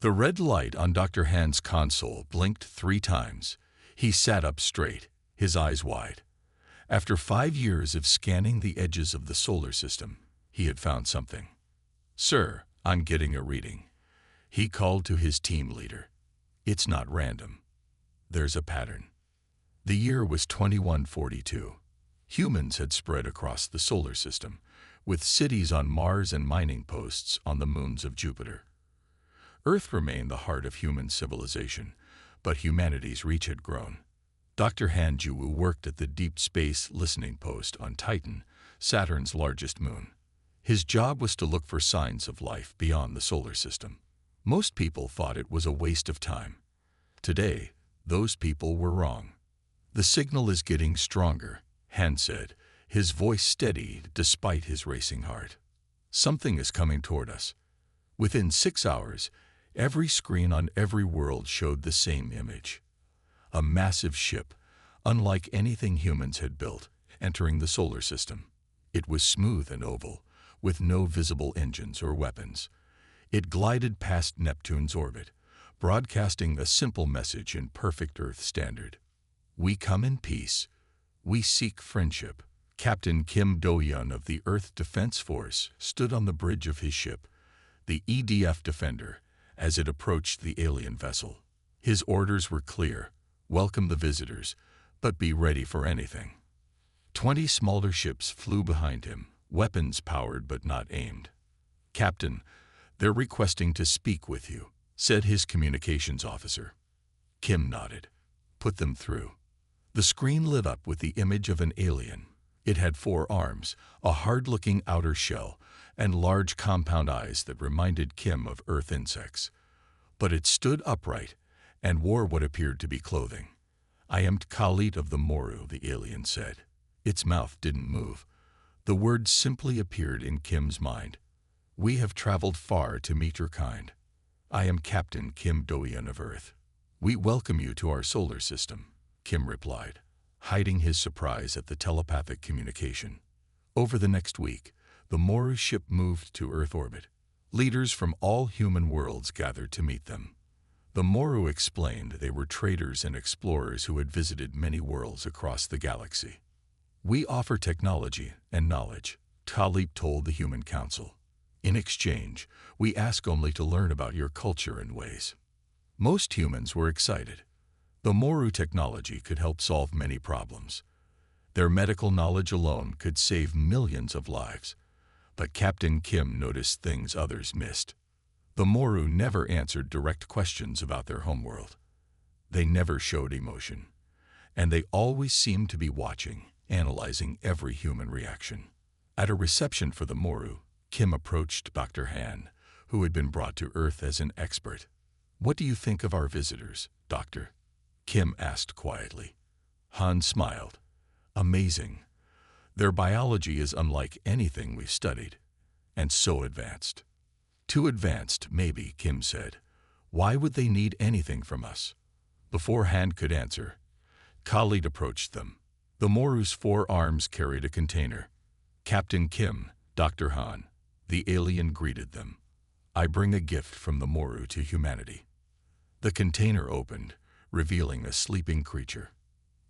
The red light on Dr. Han's console blinked 3 times. He sat up straight, his eyes wide. After 5 years of scanning the edges of the solar system, he had found something. "Sir, I'm getting a reading," he called to his team leader. "It's not random. There's a pattern." The year was 2142. Humans had spread across the solar system, with cities on Mars and mining posts on the moons of Jupiter. Earth remained the heart of human civilization, but humanity's reach had grown. Dr. Han Juwu worked at the Deep Space Listening Post on Titan, Saturn's largest moon. His job was to look for signs of life beyond the solar system. Most people thought it was a waste of time. Today, those people were wrong. "The signal is getting stronger," Han said, his voice steady despite his racing heart. "Something is coming toward us." Within 6 hours, every screen on every world showed the same image. A massive ship, unlike anything humans had built, entering the solar system. It was smooth and oval, with no visible engines or weapons. It glided past Neptune's orbit, broadcasting a simple message in perfect Earth standard. "We come in peace. We seek friendship." Captain Kim Do-yeon of the Earth Defense Force stood on the bridge of his ship, the EDF Defender, as it approached the alien vessel. His orders were clear: welcome the visitors, but be ready for anything. 20 smaller ships flew behind him, weapons powered but not aimed. "Captain, they're requesting to speak with you," said his communications officer. Kim nodded. "Put them through." The screen lit up with the image of an alien. It had 4 arms, a hard-looking outer shell, and large compound eyes that reminded Kim of Earth insects. But it stood upright and wore what appeared to be clothing. "I am Khalid of the Moru," the alien said. Its mouth didn't move. The words simply appeared in Kim's mind. "We have traveled far to meet your kind. I am Captain Kim Do-yeon of Earth. We welcome you to our solar system," Kim replied, hiding his surprise at the telepathic communication. Over the next week, the Moru ship moved to Earth orbit. Leaders from all human worlds gathered to meet them. The Moru explained they were traders and explorers who had visited many worlds across the galaxy. "We offer technology and knowledge," Talib told the Human Council. "In exchange, we ask only to learn about your culture and ways." Most humans were excited. The Moru technology could help solve many problems. Their medical knowledge alone could save millions of lives. But Captain Kim noticed things others missed. The Moru never answered direct questions about their homeworld. They never showed emotion, and they always seemed to be watching, analyzing every human reaction. At a reception for the Moru, Kim approached Dr. Han, who had been brought to Earth as an expert. "What do you think of our visitors, Doctor?" Kim asked quietly. Han smiled. "Amazing. Their biology is unlike anything we've studied, and so advanced." "Too advanced, maybe," Kim said. "Why would they need anything from us?" Before Han could answer, Khalid approached them. The Moru's 4 arms carried a container. "Captain Kim, Dr. Han," the alien greeted them. "I bring a gift from the Moru to humanity." The container opened, revealing a sleeping creature.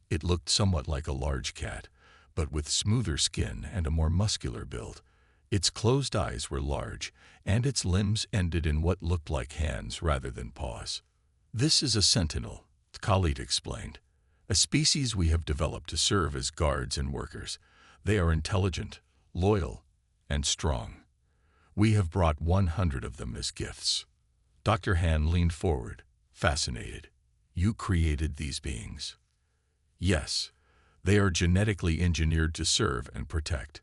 It looked somewhat like a large cat, but with smoother skin and a more muscular build. Its closed eyes were large, and its limbs ended in what looked like hands rather than paws. "This is a sentinel," Khalid explained, "a species we have developed to serve as guards and workers. They are intelligent, loyal, and strong. We have brought 100 of them as gifts." Dr. Han leaned forward, fascinated. "You created these beings?" "Yes. They are genetically engineered to serve and protect.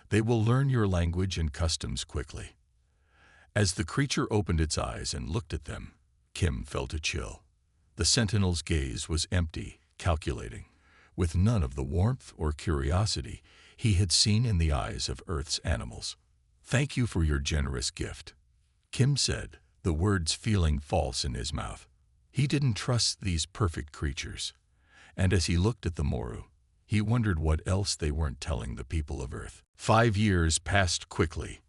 They will learn your language and customs quickly." As the creature opened its eyes and looked at them, Kim felt a chill. The sentinel's gaze was empty, calculating, with none of the warmth or curiosity he had seen in the eyes of Earth's animals. "Thank you for your generous gift," Kim said, the words feeling false in his mouth. He didn't trust these perfect creatures. And as he looked at the Moru, he wondered what else they weren't telling the people of Earth. 5 years passed quickly.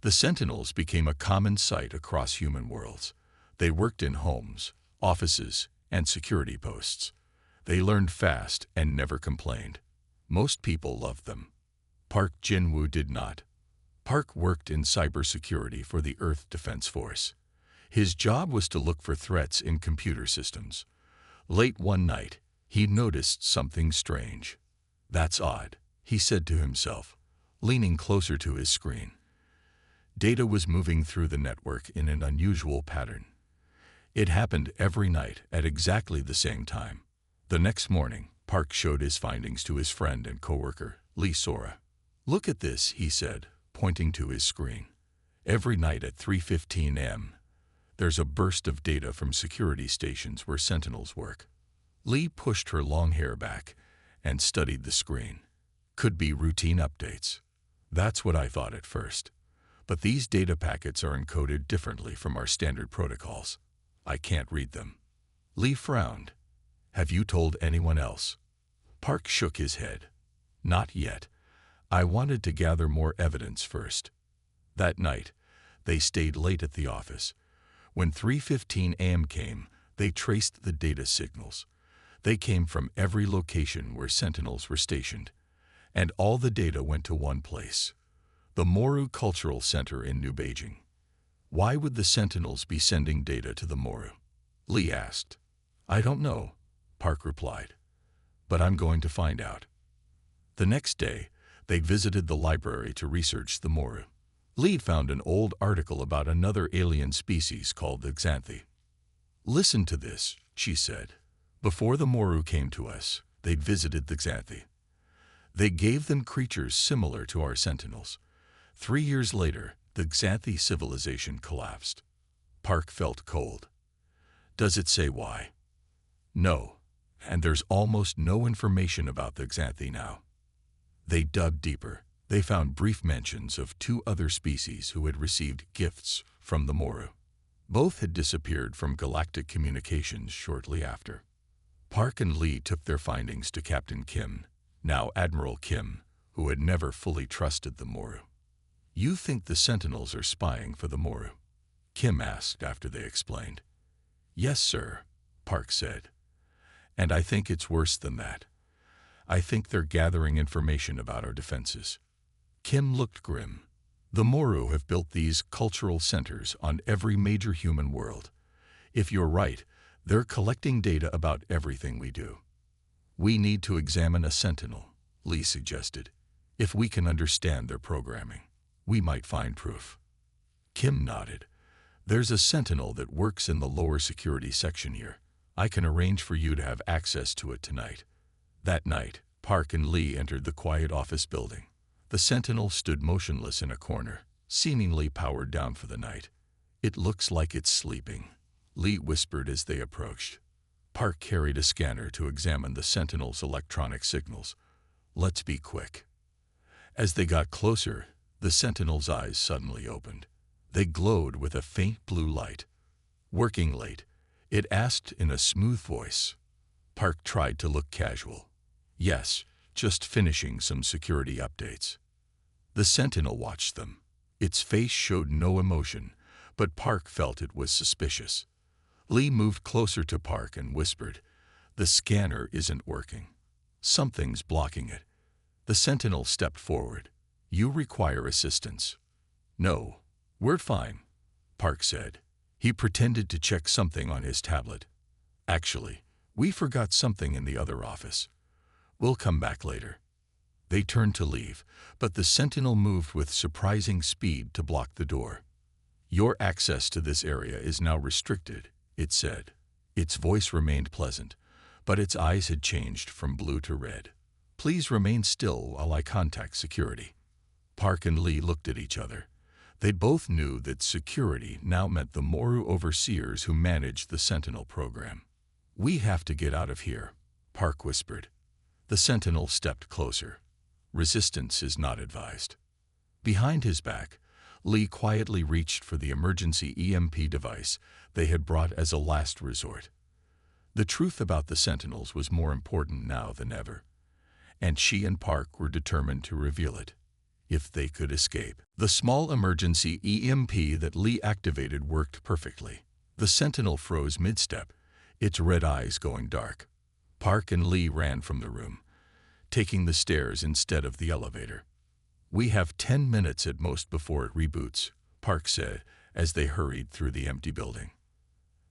The Sentinels became a common sight across human worlds. They worked in homes, offices, and security posts. They learned fast and never complained. Most people loved them. Park Jin-woo did not. Park worked in cybersecurity for the Earth Defense Force. His job was to look for threats in computer systems. Late one night, he noticed something strange. "That's odd," he said to himself, leaning closer to his screen. Data was moving through the network in an unusual pattern. It happened every night at exactly the same time. The next morning, Park showed his findings to his friend and coworker, Lee Sora. "Look at this," he said, pointing to his screen. "Every night at 3:15 a.m., there's a burst of data from security stations where sentinels work." Lee pushed her long hair back and studied the screen. "Could be routine updates. That's what I thought at first. But these data packets are encoded differently from our standard protocols. I can't read them." Lee frowned. "Have you told anyone else?" Park shook his head. "Not yet. I wanted to gather more evidence first." That night, they stayed late at the office. When 3:15 a.m. came, they traced the data signals. They came from every location where sentinels were stationed, and all the data went to one place, the Moru Cultural Center in New Beijing. "Why would the sentinels be sending data to the Moru?" Lee asked. "I don't know," Park replied, "but I'm going to find out." The next day, they visited the library to research the Moru. Lee found an old article about another alien species called the Xanthi. "Listen to this," she said. "Before the Moru came to us, they'd visited the Xanthi. They gave them creatures similar to our sentinels. 3 years later, the Xanthi civilization collapsed." Park felt cold. "Does it say why?" "No, and there's almost no information about the Xanthi now." They dug deeper. They found brief mentions of 2 other species who had received gifts from the Moru. Both had disappeared from galactic communications shortly after. Park and Lee took their findings to Captain Kim, now Admiral Kim, who had never fully trusted the Moru. "You think the sentinels are spying for the Moru?" Kim asked after they explained. "Yes, sir," Park said. "And I think it's worse than that. I think they're gathering information about our defenses." Kim looked grim. "The Moru have built these cultural centers on every major human world. If you're right, they're collecting data about everything we do." "We need to examine a sentinel," Lee suggested. "If we can understand their programming, we might find proof." Kim nodded. "There's a sentinel that works in the lower security section here. I can arrange for you to have access to it tonight." That night, Park and Lee entered the quiet office building. The sentinel stood motionless in a corner, seemingly powered down for the night. "It looks like it's sleeping," Lee whispered as they approached. Park carried a scanner to examine the sentinel's electronic signals. "Let's be quick." As they got closer, the sentinel's eyes suddenly opened. They glowed with a faint blue light. "Working late?" it asked in a smooth voice. Park tried to look casual. "Yes, just finishing some security updates." The sentinel watched them. Its face showed no emotion, but Park felt it was suspicious. Lee moved closer to Park and whispered, "The scanner isn't working. Something's blocking it." The sentinel stepped forward. "You require assistance." "No, we're fine," Park said. He pretended to check something on his tablet. "Actually, we forgot something in the other office. We'll come back later." They turned to leave, but the sentinel moved with surprising speed to block the door. "Your access to this area is now restricted," it said. Its voice remained pleasant, but its eyes had changed from blue to red. "Please remain still while I contact security." Park and Lee looked at each other. They both knew that security now meant the Moru overseers who managed the Sentinel program. "We have to get out of here," Park whispered. The Sentinel stepped closer. "Resistance is not advised." Behind his back, Lee quietly reached for the emergency EMP device they had brought as a last resort. The truth about the Sentinels was more important now than ever, and she and Park were determined to reveal it, if they could escape. The small emergency EMP that Lee activated worked perfectly. The sentinel froze mid-step, its red eyes going dark. Park and Lee ran from the room, taking the stairs instead of the elevator. "We have 10 minutes at most before it reboots," Park said as they hurried through the empty building.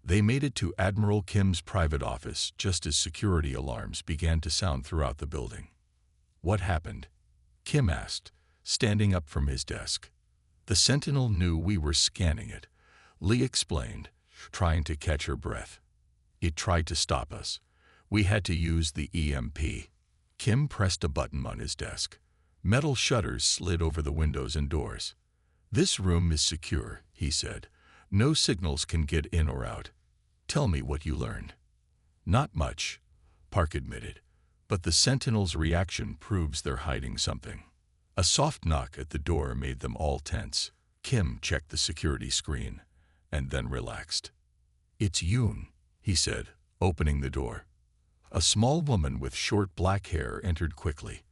They made it to Admiral Kim's private office just as security alarms began to sound throughout the building. "What happened?" Kim asked, standing up from his desk. "The sentinel knew we were scanning it," Lee explained, trying to catch her breath. "It tried to stop us. We had to use the EMP." Kim pressed a button on his desk. Metal shutters slid over the windows and doors. "This room is secure," he said. "No signals can get in or out. Tell me what you learned." "Not much," Park admitted, "but the Sentinel's reaction proves they're hiding something." A soft knock at the door made them all tense. Kim checked the security screen and then relaxed. "It's Yoon," he said, opening the door. A small woman with short black hair entered quickly.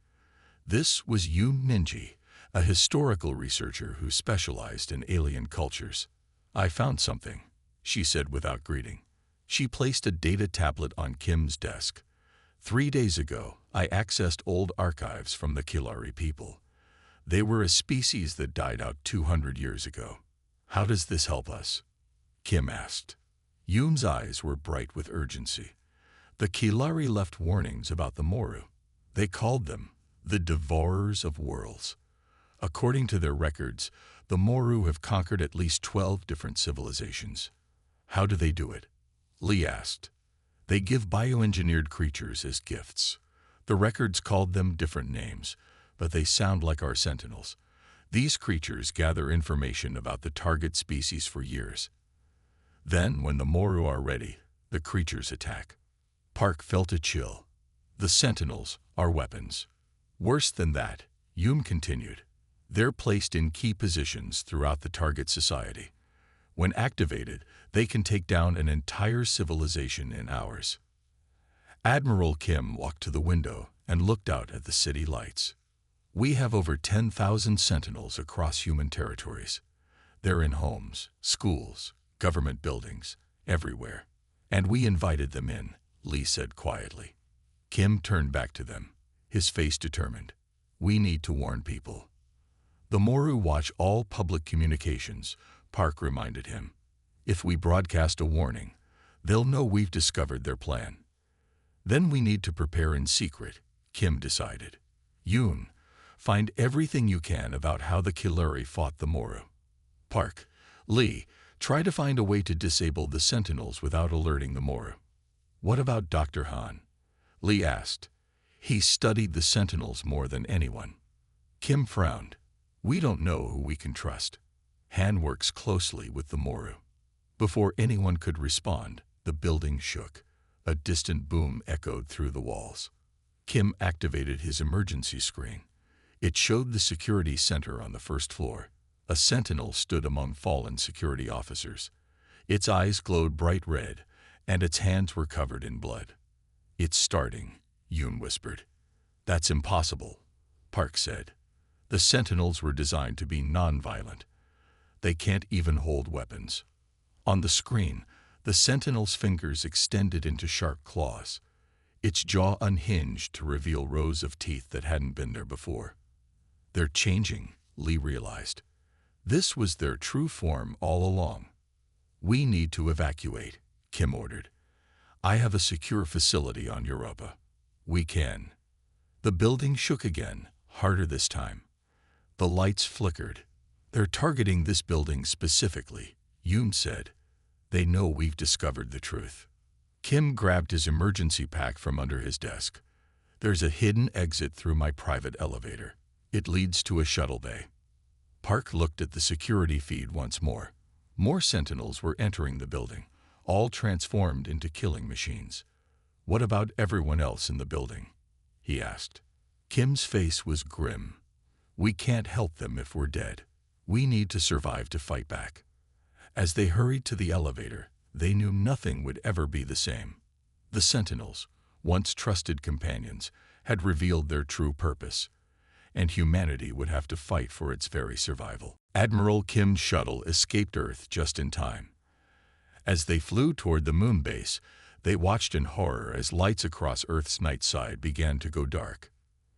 This was Yoon Ninji, a historical researcher who specialized in alien cultures. "I found something," she said without greeting. She placed a data tablet on Kim's desk. 3 days ago, I accessed old archives from the Kilari people. They were a species that died out 200 years ago. "How does this help us?" Kim asked. Yoon's eyes were bright with urgency. "The Kilari left warnings about the Moru. They called them the Devourers of Worlds. According to their records, the Moru have conquered at least 12 different civilizations." "How do they do it?" Lee asked. "They give bioengineered creatures as gifts. The records called them different names, but they sound like our sentinels. These creatures gather information about the target species for years. Then, when the Moru are ready, the creatures attack." Park felt a chill. "The sentinels are weapons." "Worse than that," Yoon continued. "They're placed in key positions throughout the target society. When activated, they can take down an entire civilization in hours." Admiral Kim walked to the window and looked out at the city lights. "We have over 10,000 sentinels across human territories. They're in homes, schools, government buildings, everywhere. And we invited them in," Lee said quietly. Kim turned back to them, his face determined. "We need to warn people." "The Moru watch all public communications," Park reminded him. "If we broadcast a warning, they'll know we've discovered their plan." "Then we need to prepare in secret," Kim decided. "Yoon, find everything you can about how the Kilari fought the Moru. Park, Lee, try to find a way to disable the sentinels without alerting the Moru." "What about Dr. Han?" Lee asked. "He studied the sentinels more than anyone." Kim frowned. "We don't know who we can trust. Han works closely with the Moru." Before anyone could respond, the building shook. A distant boom echoed through the walls. Kim activated his emergency screen. It showed the security center on the first floor. A sentinel stood among fallen security officers. Its eyes glowed bright red, and its hands were covered in blood. "It's starting," Yoon whispered. "That's impossible," Park said. "The sentinels were designed to be non-violent. They can't even hold weapons." On the screen, the sentinel's fingers extended into sharp claws. Its jaw unhinged to reveal rows of teeth that hadn't been there before. "They're changing," Lee realized. "This was their true form all along." "We need to evacuate," Kim ordered. "I have a secure facility on Europa. We can." The building shook again, harder this time. The lights flickered. "They're targeting this building specifically," Yoon said. "They know we've discovered the truth." Kim grabbed his emergency pack from under his desk. "There's a hidden exit through my private elevator. It leads to a shuttle bay." Park looked at the security feed once more. More sentinels were entering the building, all transformed into killing machines. "What about everyone else in the building?" he asked. Kim's face was grim. "We can't help them if we're dead. We need to survive to fight back." As they hurried to the elevator, they knew nothing would ever be the same. The sentinels, once trusted companions, had revealed their true purpose, and humanity would have to fight for its very survival. Admiral Kim's shuttle escaped Earth just in time. As they flew toward the moon base, they watched in horror as lights across Earth's night side began to go dark.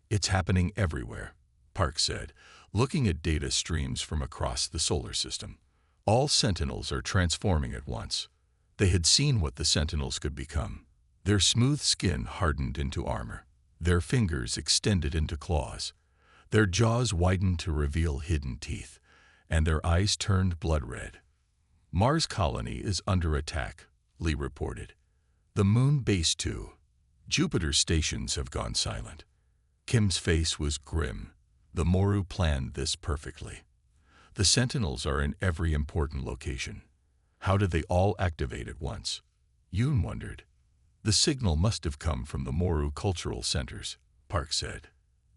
"It's happening everywhere," Park said, looking at data streams from across the solar system. "All Sentinels are transforming at once." They had seen what the Sentinels could become. Their smooth skin hardened into armor. Their fingers extended into claws. Their jaws widened to reveal hidden teeth, and their eyes turned blood red. "Mars colony is under attack," Lee reported. "The moon base too. Jupiter's stations have gone silent." Kim's face was grim. The Moru planned this perfectly. The Sentinels are in every important location. How did they all activate at once? Yoon wondered. "The signal must have come from the Moru cultural centers," Park said.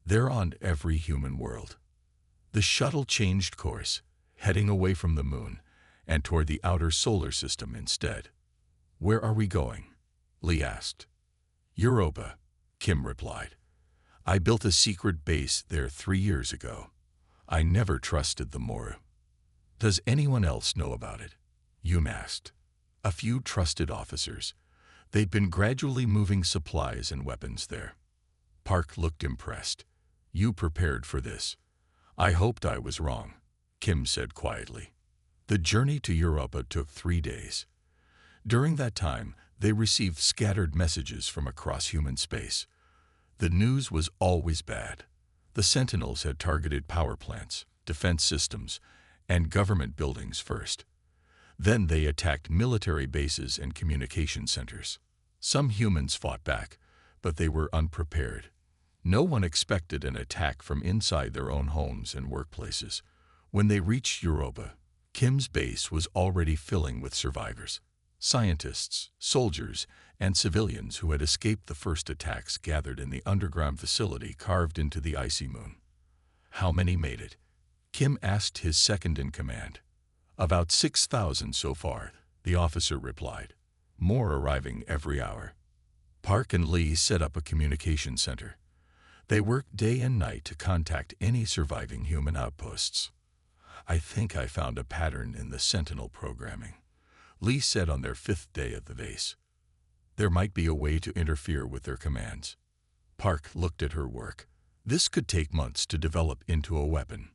"They're on every human world." The shuttle changed course, heading away from the moon and toward the outer solar system instead. "Where are we going?" Lee asked. "Europa," Kim replied. "I built a secret base there 3 years ago. I never trusted the Moru." "Does anyone else know about it?" Yoon asked. "A few trusted officers. They'd been gradually moving supplies and weapons there." Park looked impressed. "You prepared for this." "I hoped I was wrong," Kim said quietly. The journey to Europa took 3 days. During that time, they received scattered messages from across human space. The news was always bad. The Sentinels had targeted power plants, defense systems, and government buildings first. Then they attacked military bases and communication centers. Some humans fought back, but they were unprepared. No one expected an attack from inside their own homes and workplaces. When they reached Europa, Kim's base was already filling with survivors. Scientists, soldiers, and civilians who had escaped the first attacks gathered in the underground facility carved into the icy moon. "How many made it?" Kim asked his second-in-command. "About 6,000 so far," the officer replied. "More arriving every hour." Park and Lee set up a communication center. They worked day and night to contact any surviving human outposts. "I think I found a pattern in the Sentinel programming," Lee said on their 5th day of the base. "There might be a way to interfere with their commands." Park looked at her work. "This could take months to develop into a weapon."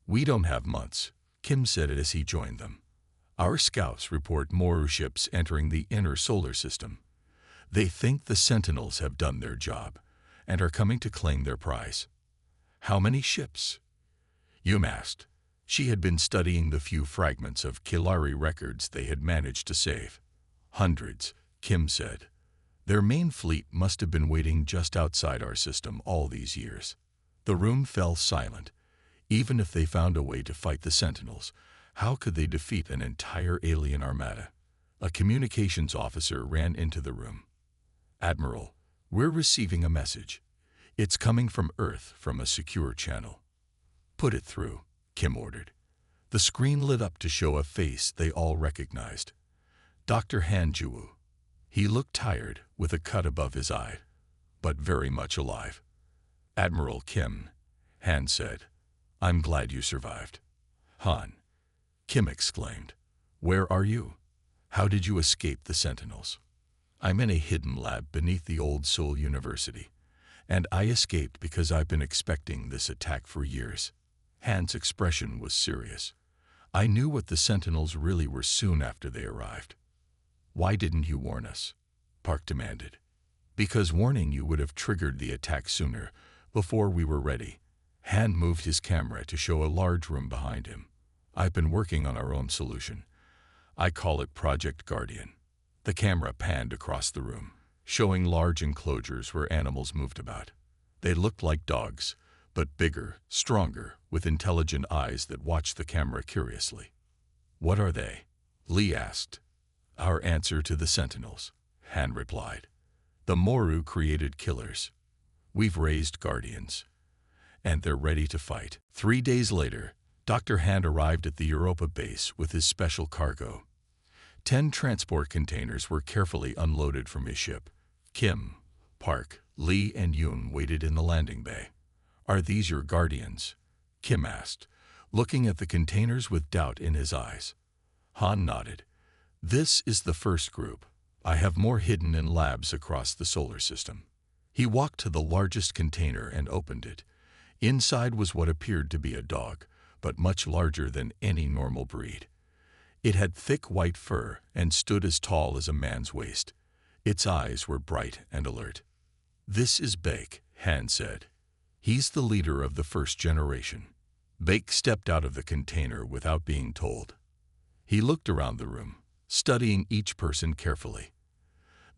"We don't have months," Kim said as he joined them. "Our scouts report Moru ships entering the inner solar system. They think the Sentinels have done their job and are coming to claim their prize." "How many ships?" Yum asked. She had been studying the few fragments of Kilari records they had managed to save. "Hundreds," Kim said. "Their main fleet must have been waiting just outside our system all these years." The room fell silent. Even if they found a way to fight the Sentinels, how could they defeat an entire alien armada? A communications officer ran into the room. "Admiral, we're receiving a message. It's coming from Earth from a secure channel." "Put it through," Kim ordered. The screen lit up to show a face they all recognized. Dr. Han Juwu. He looked tired, with a cut above his eye, but very much alive. "Admiral Kim," Han said, "I'm glad you survived." "Han," Kim exclaimed, "where are you? How did you escape the Sentinels?" "I'm in a hidden lab beneath the old Seoul University, and I escaped because I've been expecting this attack for years." Han's expression was serious. "I knew what the Sentinels really were soon after they arrived." "Why didn't you warn us?" Park demanded. "Because warning you would have triggered the attack sooner, before we were ready." Han moved his camera to show a large room behind him. "I've been working on our own solution. I call it Project Guardian." The camera panned across the room, showing large enclosures where animals moved about. They looked like dogs, but bigger, stronger, with intelligent eyes that watched the camera curiously. "What are they?" Lee asked. "Our answer to the Sentinels," Han replied. "The Moru created killers. We've raised guardians, and they're ready to fight." 3 days later, Dr. Han arrived at the Europa base with his special cargo. 10 transport containers were carefully unloaded from his ship. Kim, Park, Lee, and Yoon waited in the landing bay. "Are these your guardians?" Kim asked, looking at the containers with doubt in his eyes. Han nodded. This is the first group. I have more hidden in labs across the solar system. He walked to the largest container and opened it. Inside was what appeared to be a dog, but much larger than any normal breed. It had thick white fur and stood as tall as a man's waist. Its eyes were bright and alert. "This is Bake," Han said. "He's the leader of the first generation." Bake stepped out of the container without being told. He looked around the room, studying each person carefully.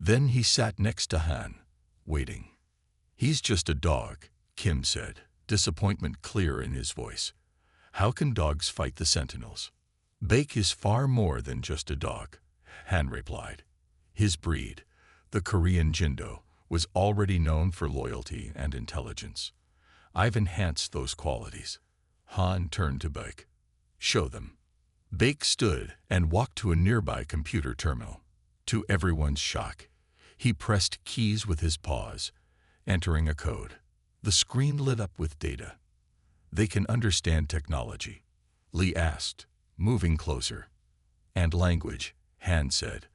Then he sat next to Han, waiting. "He's just a dog," Kim said, disappointment clear in his voice. "How can dogs fight the Sentinels?" "Bake is far more than just a dog," Han replied. His breed, the Korean Jindo, was already known for loyalty and intelligence. "I've enhanced those qualities." Han turned to Bake. "Show them." Bake stood and walked to a nearby computer terminal. To everyone's shock, he pressed keys with his paws, entering a code. The screen lit up with data. "They can understand technology," Lee asked, moving closer. "And language," Han said.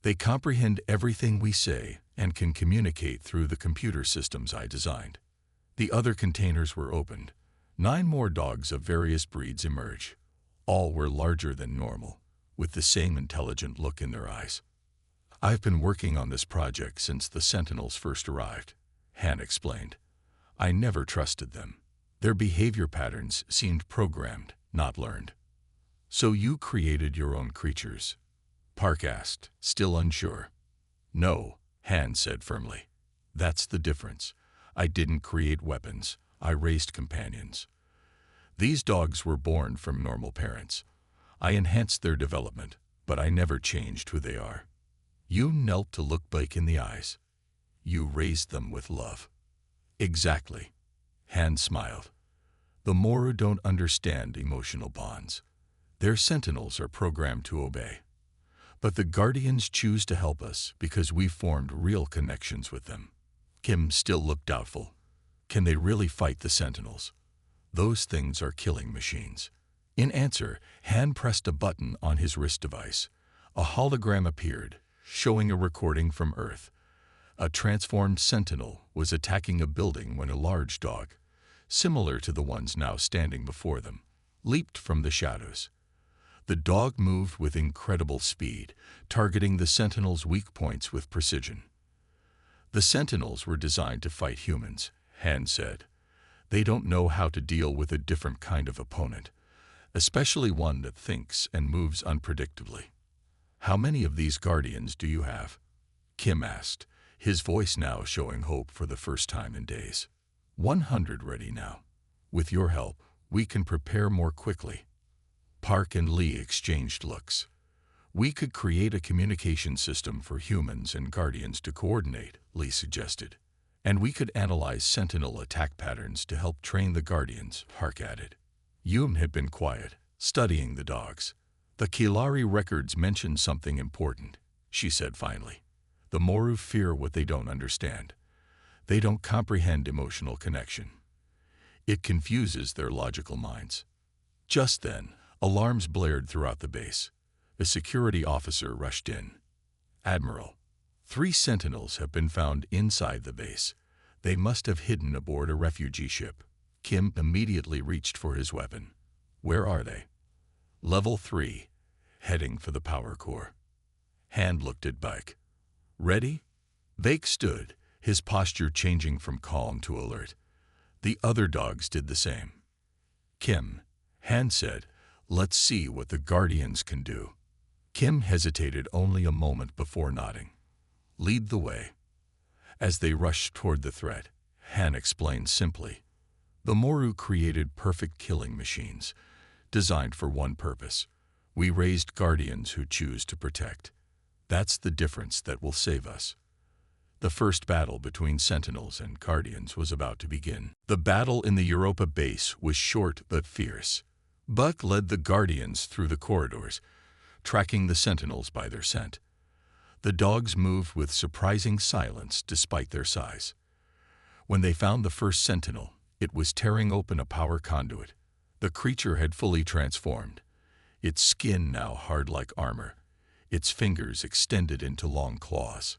"They comprehend everything we say and can communicate through the computer systems I designed." The other containers were opened. 9 more dogs of various breeds emerged. All were larger than normal, with the same intelligent look in their eyes. "I've been working on this project since the Sentinels first arrived," Han explained. "I never trusted them. Their behavior patterns seemed programmed, not learned." "So you created your own creatures?" Park asked, still unsure. "No," Han said firmly. "That's the difference. I didn't create weapons. I raised companions. These dogs were born from normal parents. I enhanced their development, but I never changed who they are." You knelt to look Bake in the eyes. "You raised them with love." "Exactly." Han smiled. "The Moru don't understand emotional bonds. Their Sentinels are programmed to obey. But the Guardians choose to help us because we formed real connections with them." Kim still looked doubtful. "Can they really fight the Sentinels?" "Those things are killing machines." In answer, Han pressed a button on his wrist device. A hologram appeared, showing a recording from Earth. A transformed Sentinel was attacking a building when a large dog, similar to the ones now standing before them, leaped from the shadows. The dog moved with incredible speed, targeting the Sentinels' weak points with precision. "The Sentinels were designed to fight humans," Han said. "They don't know how to deal with a different kind of opponent, especially one that thinks and moves unpredictably." "How many of these Guardians do you have?" Kim asked, his voice now showing hope for the first time in days. 100 ready now. With your help, we can prepare more quickly." Park and Lee exchanged looks. "We could create a communication system for humans and Guardians to coordinate," Lee suggested. "And we could analyze Sentinel attack patterns to help train the Guardians," Park added. Yum had been quiet, studying the dogs. "The Kilari records mention something important," she said finally. "The Moru fear what they don't understand. They don't comprehend emotional connection. It confuses their logical minds." Just then, alarms blared throughout the base. A security officer rushed in. "Admiral, 3 Sentinels have been found inside the base. They must have hidden aboard a refugee ship." Kim immediately reached for his weapon. "Where are they?" "Level 3, heading for the power core." Han looked at Bake. "Ready?" Bake stood, his posture changing from calm to alert. The other dogs did the same. "Kim," Han said, "let's see what the Guardians can do." Kim hesitated only a moment before nodding. "Lead the way." As they rushed toward the threat, Han explained simply. "The Moru created perfect killing machines, designed for one purpose. We raised Guardians who choose to protect. That's the difference that will save us." The first battle between Sentinels and Guardians was about to begin. The battle in the Europa base was short but fierce. Buck led the Guardians through the corridors, tracking the Sentinels by their scent. The dogs moved with surprising silence despite their size. When they found the first Sentinel, it was tearing open a power conduit. The creature had fully transformed, its skin now hard like armor, its fingers extended into long claws.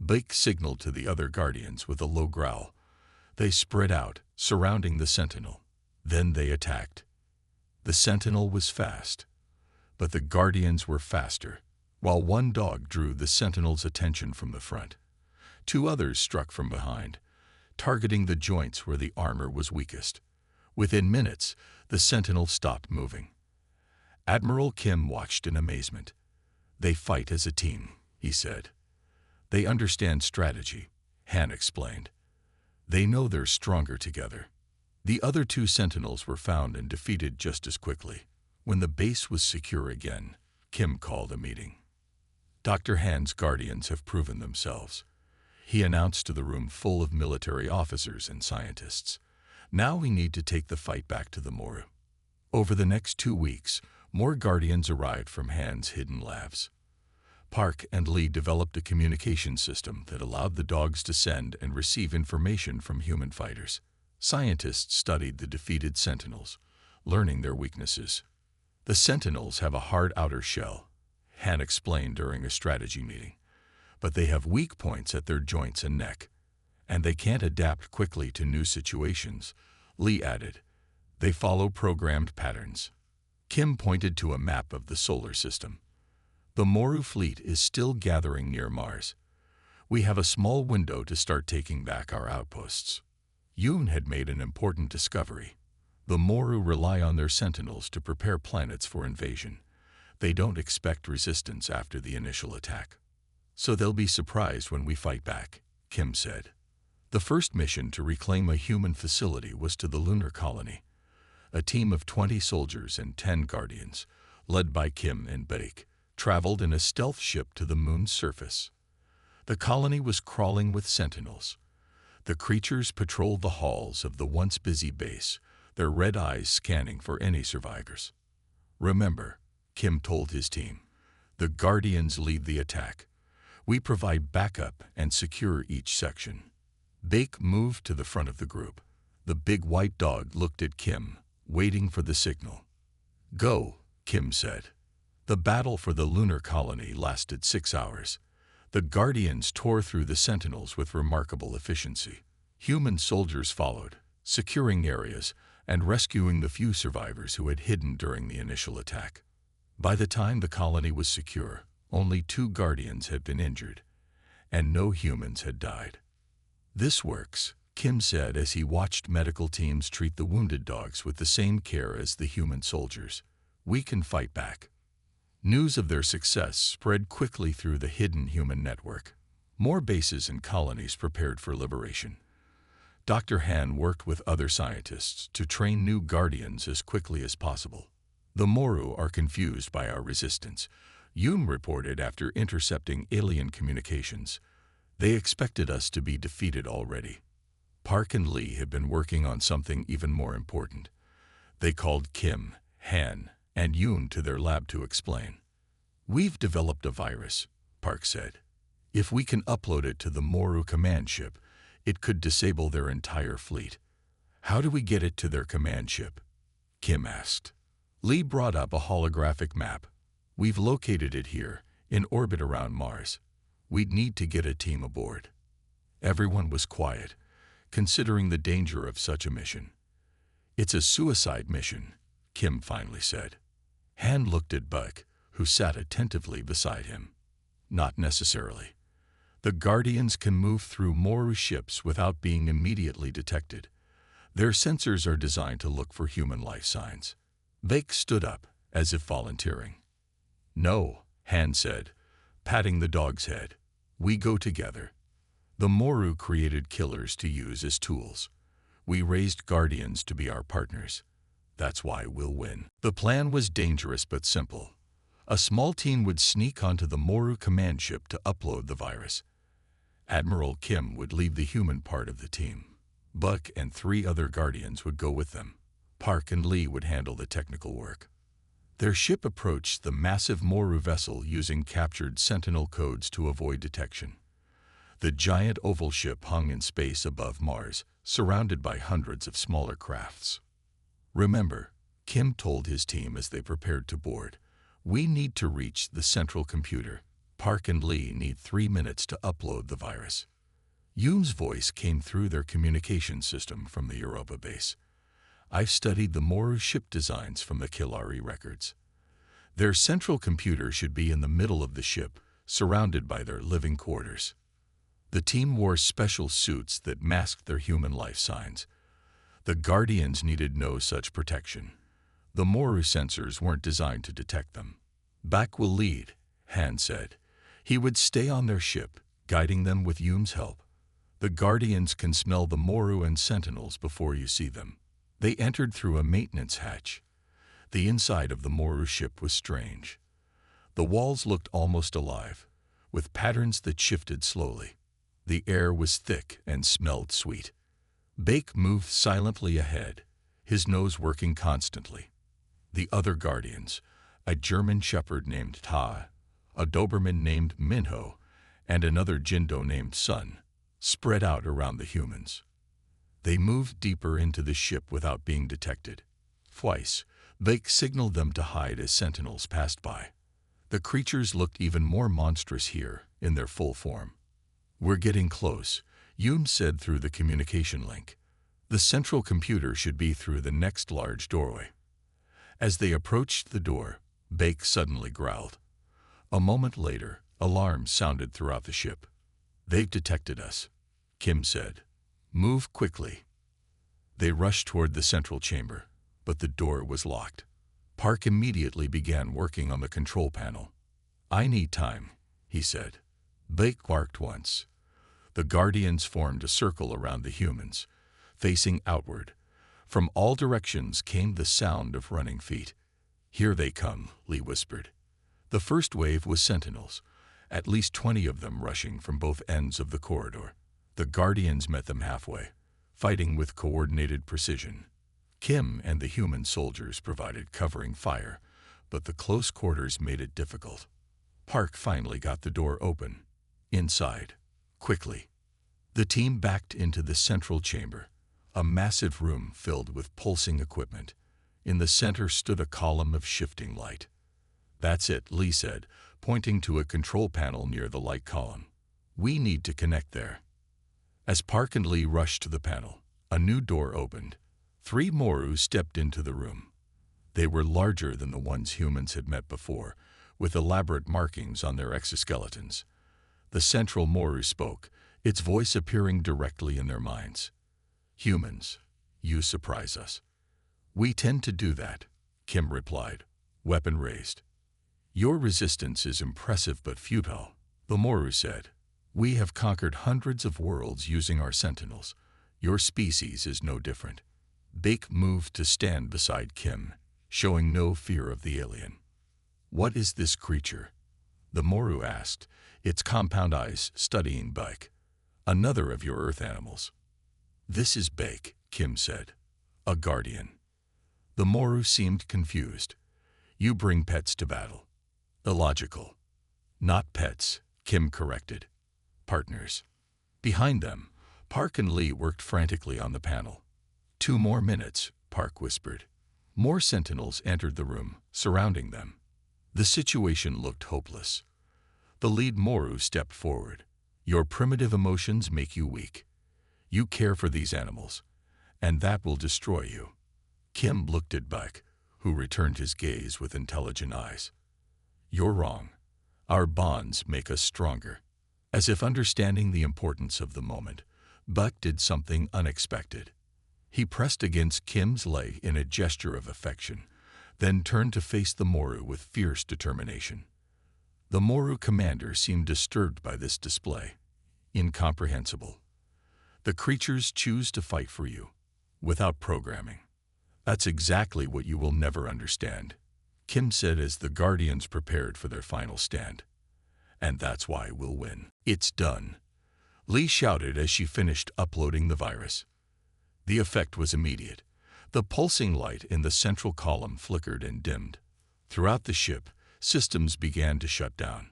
Bake signaled to the other guardians with a low growl. They spread out, surrounding the sentinel. Then they attacked. The sentinel was fast, but the guardians were faster. While one dog drew the sentinel's attention from the front, two others struck from behind, targeting the joints where the armor was weakest. Within minutes, the sentinel stopped moving. Admiral Kim watched in amazement. "They fight as a team," he said. "They understand strategy," Han explained. "They know they're stronger together." The other two sentinels were found and defeated just as quickly. When the base was secure again, Kim called a meeting. "Dr. Han's guardians have proven themselves," he announced to the room full of military officers and scientists. "Now we need to take the fight back to the Moru." Over the next 2 weeks, more guardians arrived from Han's hidden labs. Park and Lee developed a communication system that allowed the dogs to send and receive information from human fighters. Scientists studied the defeated sentinels, learning their weaknesses. "The sentinels have a hard outer shell," Han explained during a strategy meeting, "but they have weak points at their joints and neck, and they can't adapt quickly to new situations." Lee added, "They follow programmed patterns." Kim pointed to a map of the solar system. "The Moru fleet is still gathering near Mars. We have a small window to start taking back our outposts." Yoon had made an important discovery. The Moru rely on their sentinels to prepare planets for invasion. They don't expect resistance after the initial attack. "So they'll be surprised when we fight back," Kim said. The first mission to reclaim a human facility was to the lunar colony. A team of 20 soldiers and 10 guardians, led by Kim and Bake, traveled in a stealth ship to the moon's surface. The colony was crawling with sentinels. The creatures patrolled the halls of the once busy base, their red eyes scanning for any survivors. "Remember," Kim told his team, "the guardians lead the attack. We provide backup and secure each section." Bake moved to the front of the group. The big white dog looked at Kim, waiting for the signal. "Go," Kim said. The battle for the lunar colony lasted 6 hours. The guardians tore through the sentinels with remarkable efficiency. Human soldiers followed, securing areas and rescuing the few survivors who had hidden during the initial attack. By the time the colony was secure, only 2 guardians had been injured, and no humans had died. "This works," Kim said as he watched medical teams treat the wounded dogs with the same care as the human soldiers. "We can fight back." News of their success spread quickly through the hidden human network. More bases and colonies prepared for liberation. Dr. Han worked with other scientists to train new guardians as quickly as possible. "The Moru are confused by our resistance," Yoon reported after intercepting alien communications. "They expected us to be defeated already." Park and Lee had been working on something even more important. They called Kim, Han, and Yoon to their lab to explain. "We've developed a virus," Park said. "If we can upload it to the Moru command ship, it could disable their entire fleet." "How do we get it to their command ship?" Kim asked. Lee brought up a holographic map. "We've located it here, in orbit around Mars. We'd need to get a team aboard." Everyone was quiet, considering the danger of such a mission. "It's a suicide mission," Kim finally said. Han looked at Buck, who sat attentively beside him. "Not necessarily. The Guardians can move through Moru ships without being immediately detected. Their sensors are designed to look for human life signs." Bake stood up, as if volunteering. "No," Han said, patting the dog's head. "We go together. The Moru created killers to use as tools. We raised Guardians to be our partners. That's why we'll win." The plan was dangerous but simple. A small team would sneak onto the Moru command ship to upload the virus. Admiral Kim would lead the human part of the team. Buck and 3 other Guardians would go with them. Park and Lee would handle the technical work. Their ship approached the massive Moru vessel using captured Sentinel codes to avoid detection. The giant oval ship hung in space above Mars, surrounded by hundreds of smaller crafts. "Remember," Kim told his team as they prepared to board, We need to reach the central computer. Park and Lee need 3 minutes to upload the virus. Yoon's voice came through their communication system from the Europa base. I've studied the Moru ship designs from the Kilari records. Their central computer should be in the middle of the ship, surrounded by their living quarters. The team wore special suits that masked their human life signs. The Guardians needed no such protection. The Moru sensors weren't designed to detect them. Bak will lead, Han said. He would stay on their ship, guiding them with Yoon's help. The Guardians can smell the Moru and Sentinels before you see them. They entered through a maintenance hatch. The inside of the Moru ship was strange. The walls looked almost alive, with patterns that shifted slowly. The air was thick and smelled sweet. Bake moved silently ahead, his nose working constantly. The other Guardians, a German shepherd named Ta, a Doberman named Minho, and another Jindo named Sun, spread out around the humans. They moved deeper into the ship without being detected. Twice, Bake signaled them to hide as sentinels passed by. The creatures looked even more monstrous here, in their full form. We're getting close, Yoon said through the communication link. The central computer should be through the next large doorway. As they approached the door, Bake suddenly growled. A moment later, alarms sounded throughout the ship. They've detected us, Kim said. Move quickly. They rushed toward the central chamber, but the door was locked. Park immediately began working on the control panel. I need time, he said. Bake barked once. The Guardians formed a circle around the humans, facing outward. From all directions came the sound of running feet. Here they come, Lee whispered. The first wave was sentinels, at least 20 of them rushing from both ends of the corridor. The Guardians met them halfway, fighting with coordinated precision. Kim and the human soldiers provided covering fire, but the close quarters made it difficult. Park finally got the door open. Inside, quickly. The team backed into the central chamber, a massive room filled with pulsing equipment. In the center stood a column of shifting light. That's it, Lee said, pointing to a control panel near the light column. We need to connect there. As Park and Lee rushed to the panel, a new door opened. 3 Moru stepped into the room. They were larger than the ones humans had met before, with elaborate markings on their exoskeletons. The central Moru spoke, its voice appearing directly in their minds. Humans, you surprise us. We tend to do that, Kim replied, weapon raised. Your resistance is impressive but futile, the Moru said. We have conquered hundreds of worlds using our sentinels. Your species is no different. Bake moved to stand beside Kim, showing no fear of the alien. What is this creature? The Moru asked, its compound eyes studying Bake. Another of your earth animals. This is Bake, Kim said. A guardian. The Moru seemed confused. You bring pets to battle. Illogical. Not pets, Kim corrected. Partners. Behind them, Park and Lee worked frantically on the panel. 2 more minutes, Park whispered. More sentinels entered the room, surrounding them. The situation looked hopeless. The lead Moru stepped forward. Your primitive emotions make you weak. You care for these animals, and that will destroy you. Kim looked at Bake, who returned his gaze with intelligent eyes. You're wrong. Our bonds make us stronger. As if understanding the importance of the moment, Bake did something unexpected. He pressed against Kim's leg in a gesture of affection, then turned to face the Moru with fierce determination. The Moru commander seemed disturbed by this display. Incomprehensible. The creatures choose to fight for you, without programming. That's exactly what you will never understand, Kim said as the Guardians prepared for their final stand. And that's why we'll win. It's done, Lee shouted as she finished uploading the virus. The effect was immediate. The pulsing light in the central column flickered and dimmed. Throughout the ship, systems began to shut down.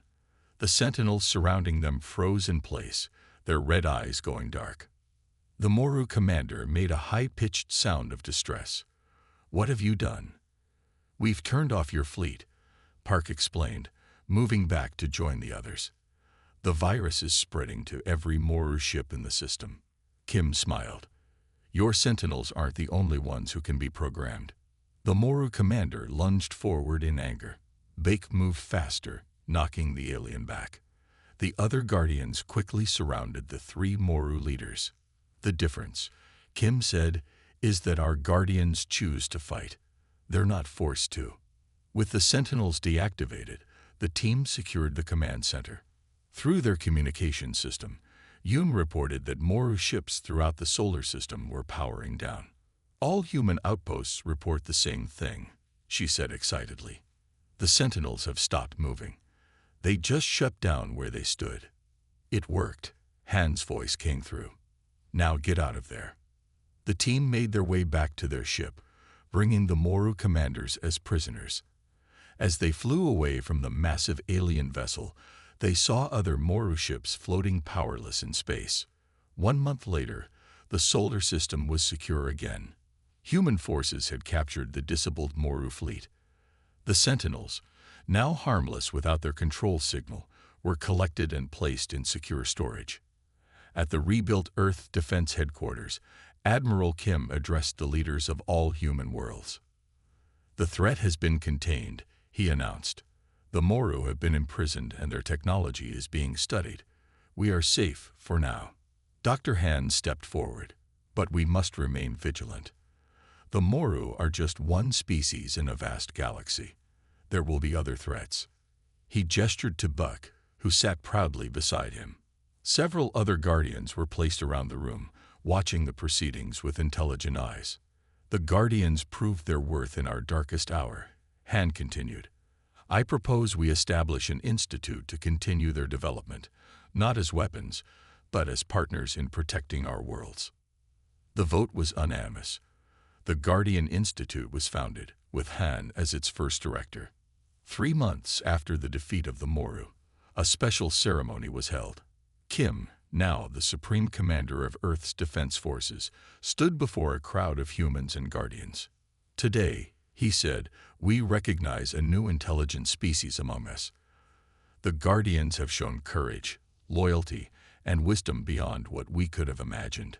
The sentinels surrounding them froze in place, their red eyes going dark. The Moru commander made a high-pitched sound of distress. What have you done? We've turned off your fleet, Park explained, moving back to join the others. The virus is spreading to every Moru ship in the system. Kim smiled. Your sentinels aren't the only ones who can be programmed. The Moru commander lunged forward in anger. Bake moved faster, knocking the alien back. The other guardians quickly surrounded the three Moru leaders. The difference, Kim said, is that our guardians choose to fight. They're not forced to. With the sentinels deactivated, the team secured the command center. Through their communication system, Yoon reported that Moru ships throughout the solar system were powering down. All human outposts report the same thing, she said excitedly. The sentinels have stopped moving. They just shut down where they stood. It worked. Han's voice came through. Now get out of there. The team made their way back to their ship, bringing the Moru commanders as prisoners. As they flew away from the massive alien vessel, they saw other Moru ships floating powerless in space. 1 month later, the solar system was secure again. Human forces had captured the disabled Moru fleet. The Sentinels, now harmless without their control signal, were collected and placed in secure storage. At the rebuilt Earth Defense Headquarters, Admiral Kim addressed the leaders of all human worlds. The threat has been contained, he announced. The Moru have been imprisoned and their technology is being studied. We are safe for now. Dr. Han stepped forward, but we must remain vigilant. The Moru are just one species in a vast galaxy. There will be other threats. He gestured to Buck, who sat proudly beside him. Several other guardians were placed around the room, watching the proceedings with intelligent eyes. The guardians proved their worth in our darkest hour, Han continued. I propose we establish an institute to continue their development, not as weapons, but as partners in protecting our worlds. The vote was unanimous. The Guardian Institute was founded, with Han as its first director. 3 months after the defeat of the Moru, a special ceremony was held. Kim, now the Supreme Commander of Earth's Defense Forces, stood before a crowd of humans and Guardians. Today, he said, we recognize a new intelligent species among us. The Guardians have shown courage, loyalty, and wisdom beyond what we could have imagined.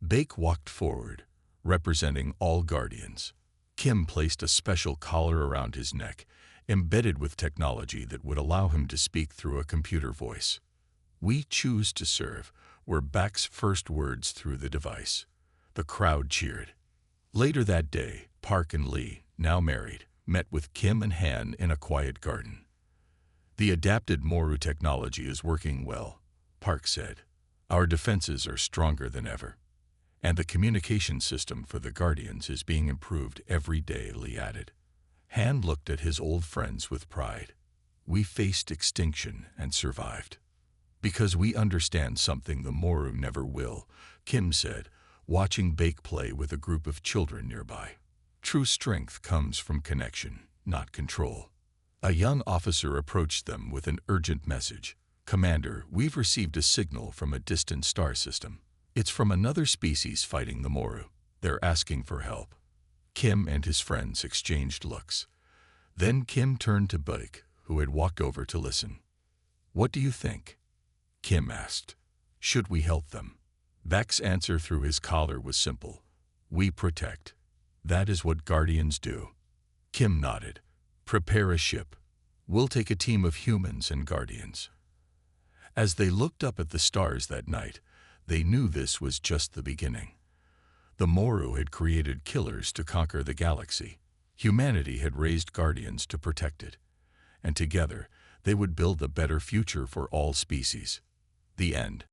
Bake walked forward, representing all Guardians. Kim placed a special collar around his neck, embedded with technology that would allow him to speak through a computer voice. We choose to serve, were Bak's first words through the device. The crowd cheered. Later that day, Park and Lee, now married, met with Kim and Han in a quiet garden. The adapted Moru technology is working well, Park said. Our defenses are stronger than ever. And the communication system for the Guardians is being improved every day, Lee added. Han looked at his old friends with pride. We faced extinction and survived. Because we understand something the Moru never will, Kim said, watching Bake play with a group of children nearby. True strength comes from connection, not control. A young officer approached them with an urgent message. Commander, we've received a signal from a distant star system. It's from another species fighting the Moru. They're asking for help. Kim and his friends exchanged looks. Then Kim turned to Bake, who had walked over to listen. What do you think? Kim asked. Should we help them? Bake's answer through his collar was simple. We protect. That is what Guardians do. Kim nodded. Prepare a ship. We'll take a team of humans and Guardians. As they looked up at the stars that night, they knew this was just the beginning. The Moru had created killers to conquer the galaxy. Humanity had raised Guardians to protect it. And together, they would build a better future for all species. The end.